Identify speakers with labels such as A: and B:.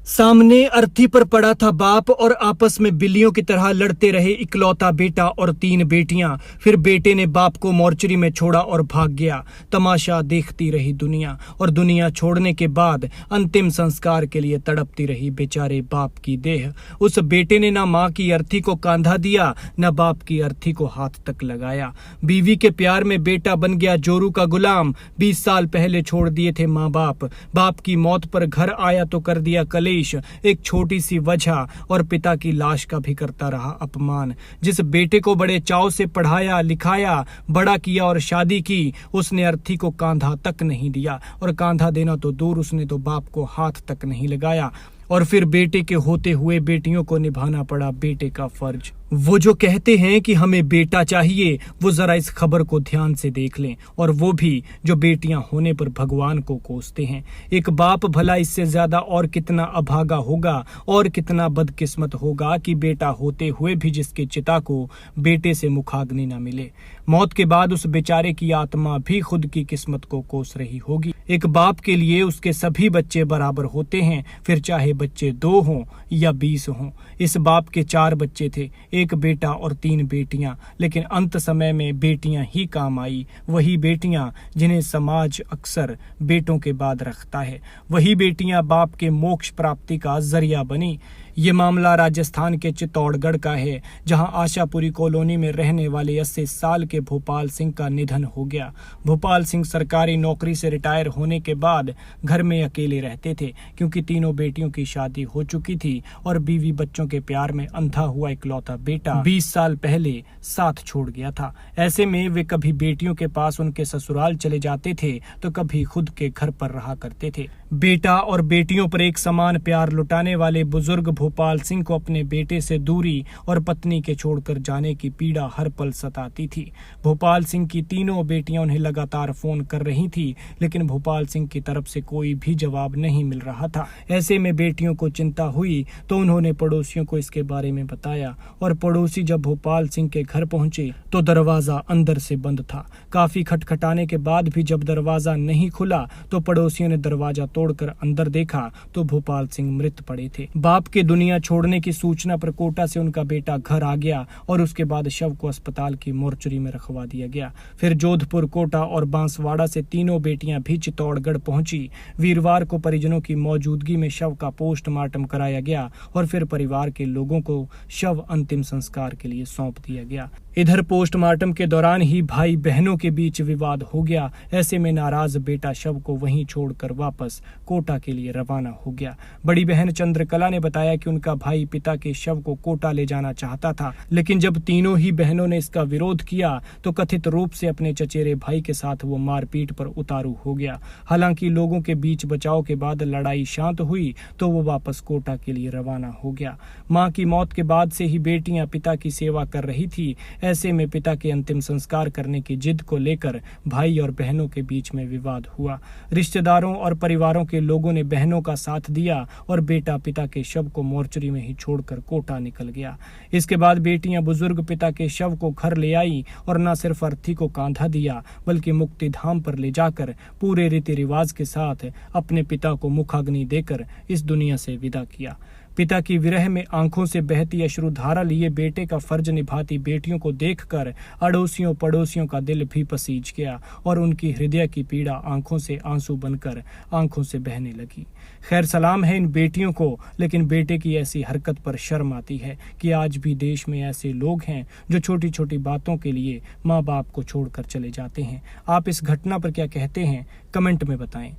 A: सामने अर्थी पर पड़ा था बाप और आपस में बिल्लियों की तरह लड़ते रहे इकलौता बेटा और 3 बेटियां। फिर बेटे ने बाप को मोर्चरी में छोड़ा और भाग गया। तमाशा देखती रही दुनिया और दुनिया छोड़ने के बाद अंतिम संस्कार के लिए तड़पती रही बेचारे बाप की देह। उस बेटे ने ना माँ की अर्थी को कांधा दिया, न बाप की अर्थी को हाथ तक लगाया। बीवी के प्यार में बेटा बन गया जोरू का गुलाम। 20 साल पहले छोड़ दिए थे माँ बाप। बाप की मौत पर घर आया तो कर दिया कलेश। एक छोटी सी वजह और पिता की लाश का भी करता रहा अपमान। जिस बेटे को बड़े चाव से पढ़ाया लिखाया बड़ा किया और शादी की, उसने अर्थी को कांधा तक नहीं दिया, और कांधा देना तो दूर, उसने तो बाप को हाथ तक नहीं लगाया। और फिर बेटे के होते हुए बेटियों को निभाना पड़ा बेटे का फर्ज। वो जो कहते हैं कि हमें बेटा चाहिए, वो जरा इस खबर को ध्यान से देख लें, और वो भी जो बेटियां होने पर भगवान को कोसते हैं। एक बाप भला इससे ज्यादा और कितना अभागा होगा और कितना बदकिस्मत होगा कि बेटा होते हुए भी जिसके चिता को बेटे से मुखाग्नि न मिले। मौत के बाद उस बेचारे की आत्मा भी खुद की किस्मत को कोस रही होगी। एक बाप के लिए उसके सभी बच्चे बराबर होते हैं, फिर चाहे बच्चे 2 हों या 20 हों। इस बाप के 4 बच्चे थे, एक बेटा और 3 बेटियां, लेकिन अंत समय में बेटियां ही काम आई। वही बेटियां जिन्हें समाज अक्सर बेटों के बाद रखता है, वही बेटियां बाप के मोक्ष प्राप्ति का जरिया बनी। ये मामला राजस्थान के चित्तौड़गढ़ का है, जहां आशापुरी कॉलोनी में रहने वाले 80 साल के भोपाल सिंह का निधन हो गया। भोपाल सिंह सरकारी नौकरी से रिटायर होने के बाद घर में अकेले रहते थे, क्योंकि तीनों बेटियों की शादी हो चुकी थी और बीवी बच्चों के प्यार में अंधा हुआ इकलौता बेटा 20 साल पहले साथ छोड़ गया था। ऐसे में वे कभी बेटियों के पास उनके ससुराल चले जाते थे तो कभी खुद के घर पर रहा करते थे। बेटा और बेटियों पर एक समान प्यार लुटाने वाले बुजुर्ग भोपाल सिंह को अपने बेटे से दूरी और पत्नी के छोड़कर जाने की पीड़ा हर पल सताती थी। भोपाल सिंह की तीनों बेटियां उन्हें लगातार फोन कर रही थी, लेकिन भोपाल सिंह की तरफ से कोई भी जवाब नहीं मिल रहा था। ऐसे में बेटियों को चिंता हुई तो उन्होंने पड़ोसियों को इसके बारे में बताया, और पड़ोसी जब भोपाल सिंह के घर पहुंचे तो दरवाजा अंदर से बंद था। काफी खटखटाने के बाद भी जब दरवाजा नहीं खुला तो पड़ोसियों ने दरवाजा तोड़कर अंदर देखा तो भोपाल सिंह मृत पड़े थे। बाप के दुनिया छोड़ने की सूचना पर कोटा से उनका बेटा घर आ गया और उसके बाद शव को अस्पताल की मोर्चरी में रखवा दिया गया। फिर जोधपुर, कोटा और बांसवाड़ा से तीनों बेटियां भी चित्तौड़गढ़ पहुंची। वीरवार को परिजनों की मौजूदगी में शव का पोस्टमार्टम कराया गया और फिर परिवार के लोगों को शव अंतिम संस्कार के लिए सौंप दिया गया। इधर पोस्टमार्टम के दौरान ही भाई बहनों के बीच विवाद हो गया। ऐसे में नाराज बेटा शव को वहीं छोड़कर वापस कोटा के लिए रवाना हो गया। बड़ी बहन चंद्रकला ने बताया कि उनका भाई पिता के शव को कोटा ले जाना चाहता था, लेकिन जब तीनों ही बहनों ने इसका विरोध किया तो कथित रूप से अपने चचेरे भाई के साथ वो मारपीट पर उतारू हो गया। हालांकि लोगों के बीच बचाव के बाद लड़ाई शांत हुई तो वो वापस कोटा के लिए रवाना हो गया। मां की मौत के बाद से ही बेटियां पिता की सेवा कर रही थी। ऐसे में पिता के अंतिम संस्कार करने की जिद को लेकर भाई और बहनों के बीच में विवाद हुआ। रिश्तेदारों और परिवारों के लोगों ने बहनों का साथ दिया और बेटा पिता के शव को मोर्चरी में ही छोड़कर कोटा निकल गया। इसके बाद बेटियां बुजुर्ग पिता के शव को घर ले आई और न सिर्फ अर्थी को कांधा दिया, बल्कि मुक्तिधाम पर ले जाकर पूरे रीति रिवाज के साथ अपने पिता को मुखाग्नि देकर इस दुनिया से विदा किया। पिता की विरह में आंखों से बहती अश्रुधारा लिए बेटे का फर्ज निभाती बेटियों को देखकर अड़ोसियों पड़ोसियों का दिल भी पसीज गया और उनकी हृदय की पीड़ा आंखों से आंसू बनकर आंखों से बहने लगी। खैर सलाम है इन बेटियों को, लेकिन बेटे की ऐसी हरकत पर शर्म आती है कि आज भी देश में ऐसे लोग हैं जो छोटी छोटी बातों के लिए माँ बाप को छोड़कर चले जाते हैं। आप इस घटना पर क्या कहते हैं, कमेंट में बताएं।